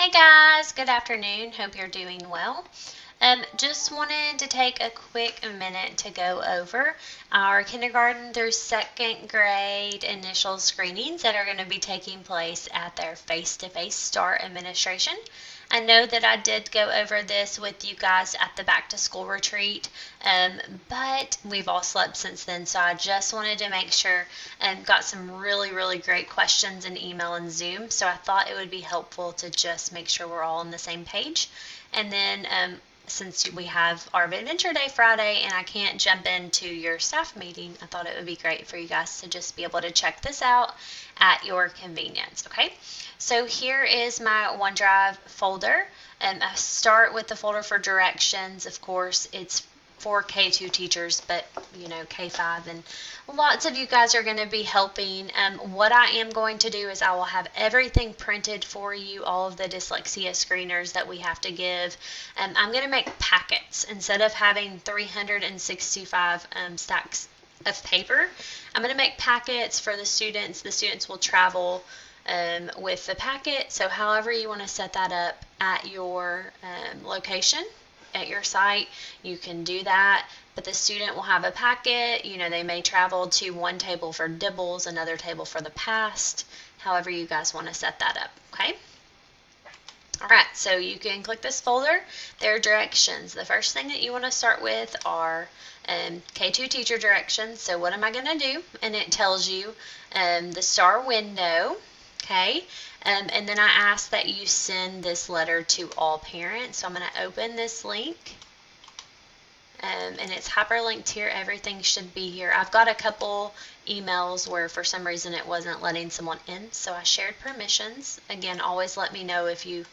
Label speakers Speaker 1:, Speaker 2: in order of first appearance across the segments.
Speaker 1: Hey guys, good afternoon. Hope you're doing well. Just wanted to take a quick minute to go over our kindergarten through second grade initial screenings that are going to be taking place at their face-to-face STAR administration. I know that I did go over this with you guys at the back to school retreat, but we've all slept since then, so I just wanted to make sure and got some really great questions in email and Zoom, so I thought it would be helpful to just make sure we're all on the same page. And then since we have our Adventure Day Friday and I can't jump into your staff meeting, I thought it would be great for you guys to just be able to check this out at your convenience, okay? So here is my OneDrive folder. I start with the folder for directions. Of course, it's for K2 teachers, but you know, K5 and lots of you guys are going to be helping. What I am going to do is I will have everything printed for you, all of the dyslexia screeners that we have to give. I'm going to make packets instead of having 365 stacks of paper. I'm going to make packets for the students. The students will travel with the packet. So however you want to set that up at your location, at your site, you can do that. But the student will have a packet. You know, they may travel to one table for DIBELS, another table for the past, however you guys want to set that up, okay? Alright, so you can click this folder. There are directions. The first thing that you want to start with are K2 teacher directions. So what am I going to do? And it tells you the STAR window, okay? And then I ask that you send this letter to all parents. So I'm going to open this link. And it's hyperlinked here. Everything should be here. I've got a couple emails where for some reason it wasn't letting someone in, so I shared permissions. Again, always let me know if you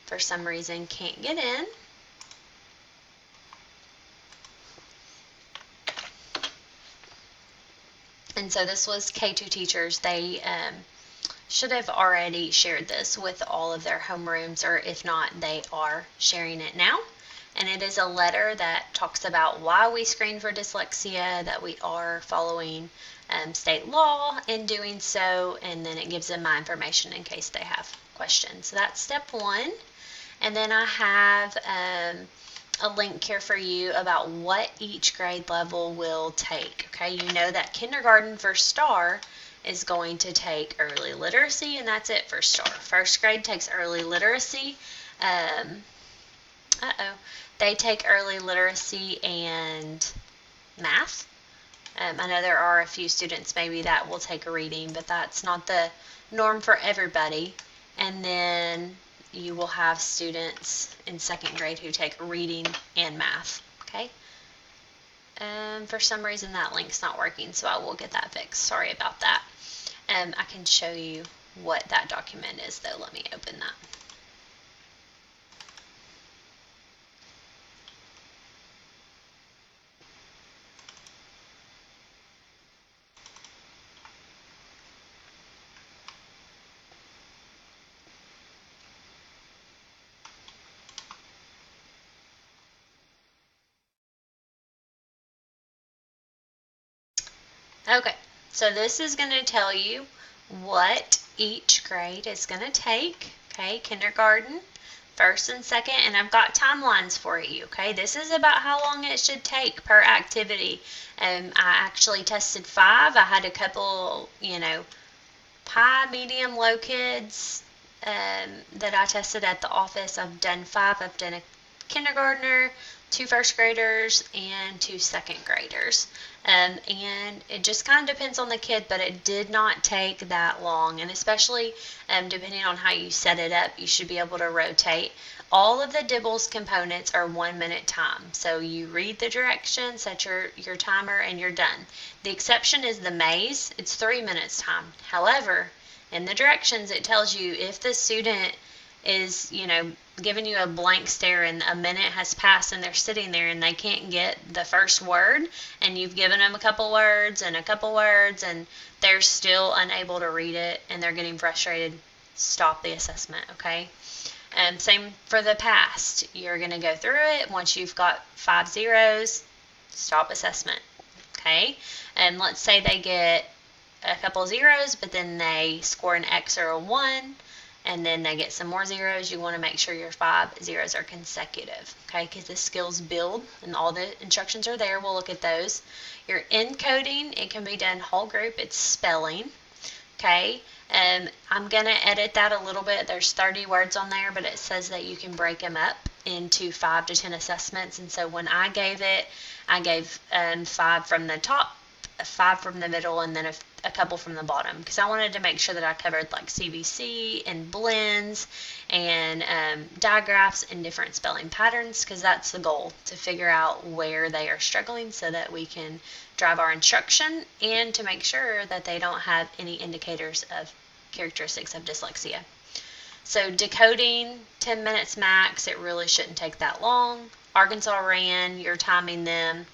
Speaker 1: for some reason can't get in. And so this was K2 teachers. They should have already shared this with all of their homerooms, or if not, they are sharing it now. And it is a letter that talks about why we screen for dyslexia, that we are following state law in doing so, and then it gives them my information in case they have questions. So that's step one. And then I have a link here for you about what each grade level will take. Okay, you know that kindergarten for STAR is going to take early literacy, and that's it for STAR. First grade takes early literacy. They take early literacy and math. I know there are a few students maybe that will take a reading, but that's not the norm for everybody. And then you will have students in second grade who take reading and math, okay? For some reason that link's not working, so I will get that fixed. Sorry about that. I can show you what that document is, though. Let me open that. Okay, so this is going to tell you what each grade is going to take, okay, kindergarten, first and second, and I've got timelines for you, okay. This is about how long it should take per activity. I actually tested 5. I had a couple, you know, high, medium, low kids that I tested at the office. I've done 5. I've done a kindergartner, 2 first graders, and 2 second graders. And it just kind of depends on the kid, but it did not take that long. And especially depending on how you set it up, you should be able to rotate. All of the DIBELS components are 1 minute time. So you read the directions, set your timer, and you're done. The exception is the maze. It's 3 minutes time. However, in the directions, it tells you if the student is, you know, giving you a blank stare and a minute has passed and they're sitting there and they can't get the first word, and you've given them a couple words and they're still unable to read it and they're getting frustrated, stop the assessment, okay? And same for the past. You're going to go through it. Once you've got 5 zeros, stop assessment, okay? And let's say they get a couple zeros, but then they score an X or a 1. and then they get some more zeros, you want to make sure your 5 zeros are consecutive, okay, because the skills build and all the instructions are there. We'll look at those. Your encoding, it can be done whole group, it's spelling, okay. I'm going to edit that a little bit. There's 30 words on there, but it says that you can break them up into 5 to 10 assessments, and so when I gave it, I gave 5 from the top, 5 from the middle, and then a couple from the bottom, because I wanted to make sure that I covered like CVC and blends and digraphs and different spelling patterns, because that's the goal, to figure out where they are struggling so that we can drive our instruction and to make sure that they don't have any indicators of characteristics of dyslexia. So decoding, 10 minutes max, it really shouldn't take that long. Arkansas Ran, you're timing them,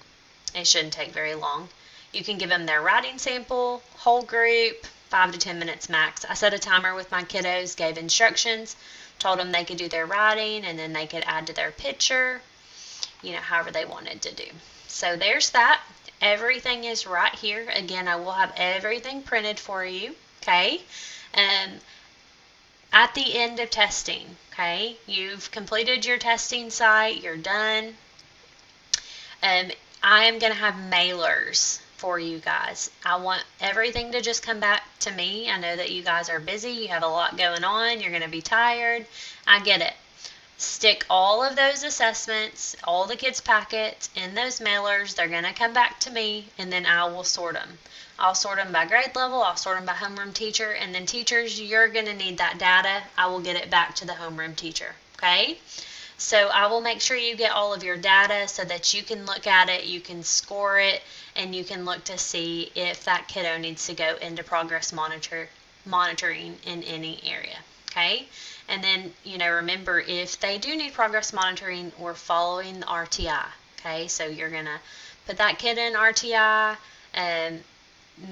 Speaker 1: it shouldn't take very long. You can give them their writing sample, whole group, 5 to 10 minutes max. I set a timer with my kiddos, gave instructions, told them they could do their writing, and then they could add to their picture, however they wanted to do. So there's that. Everything is right here. Again, I will have everything printed for you, okay? At the end of testing, okay, you've completed your testing site, you're done. I am going to have mailers for you guys. I want everything to just come back to me. I know that you guys are busy, you have a lot going on, you're going to be tired. I get it. Stick all of those assessments, all the kids' packets in those mailers. They're going to come back to me, and then I will sort them. I'll sort them by grade level, I'll sort them by homeroom teacher, and then teachers, you're going to need that data. I will get it back to the homeroom teacher, okay? So I will make sure you get all of your data so that you can look at it, you can score it, and you can look to see if that kiddo needs to go into progress monitoring in any area, okay? And then, remember, if they do need progress monitoring, we're following the RTI, okay? So you're going to put that kid in RTI, and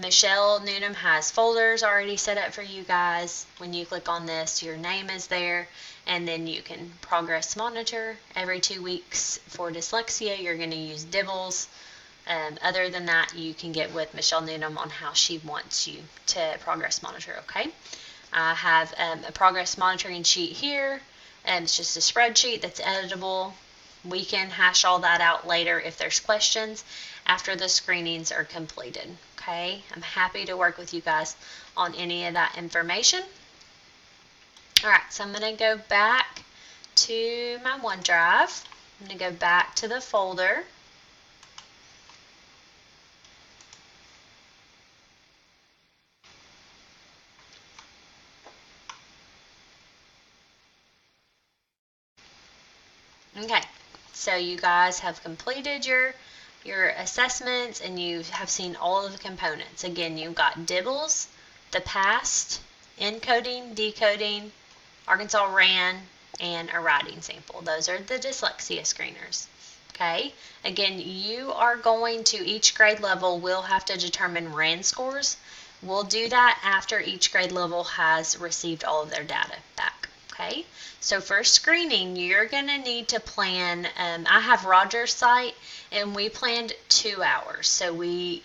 Speaker 1: Michelle Newnham has folders already set up for you guys. When you click on this, your name is there, and then you can progress monitor every 2 weeks. For dyslexia, you're going to use Dibbles. Other than that, you can get with Michelle Newnham on how she wants you to progress monitor, okay? I have a progress monitoring sheet here, and it's just a spreadsheet that's editable. We can hash all that out later if there's questions after the screenings are completed, okay? I'm happy to work with you guys on any of that information. All right, so I'm going to go back to my OneDrive. I'm going to go back to the folder. Okay, so you guys have completed your assessments, and you have seen all of the components. Again, you've got Dibbles, the past, encoding, decoding, Arkansas Ran, and a writing sample. Those are the dyslexia screeners. Okay, again, you are going to, each grade level will have to determine RAN scores. We'll do that after each grade level has received all of their data back. Okay, so for screening, you're going to need to plan. I have Roger's site, and we planned 2 hours. So we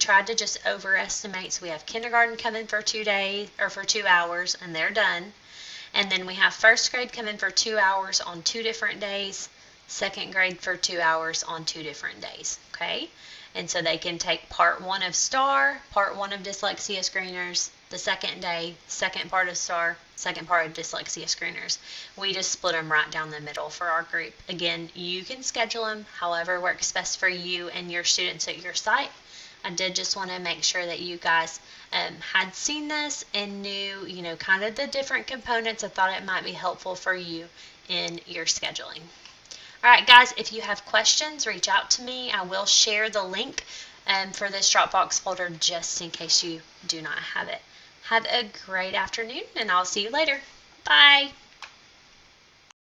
Speaker 1: tried to just overestimate. So we have kindergarten come in for 2 days, or for 2 hours, and they're done. And then we have first grade come in for 2 hours on 2 different days, second grade for 2 hours on 2 different days. Okay, and so they can take part 1 of STAR, part 1 of dyslexia screeners, the second day, second part of STAR, second part of dyslexia screeners. We just split them right down the middle for our group. Again, you can schedule them however works best for you and your students at your site. I did just want to make sure that you guys had seen this and knew, kind of the different components. I thought it might be helpful for you in your scheduling. All right, guys, if you have questions, reach out to me. I will share the link for this Dropbox folder just in case you do not have it. Have a great afternoon, and I'll see you later. Bye.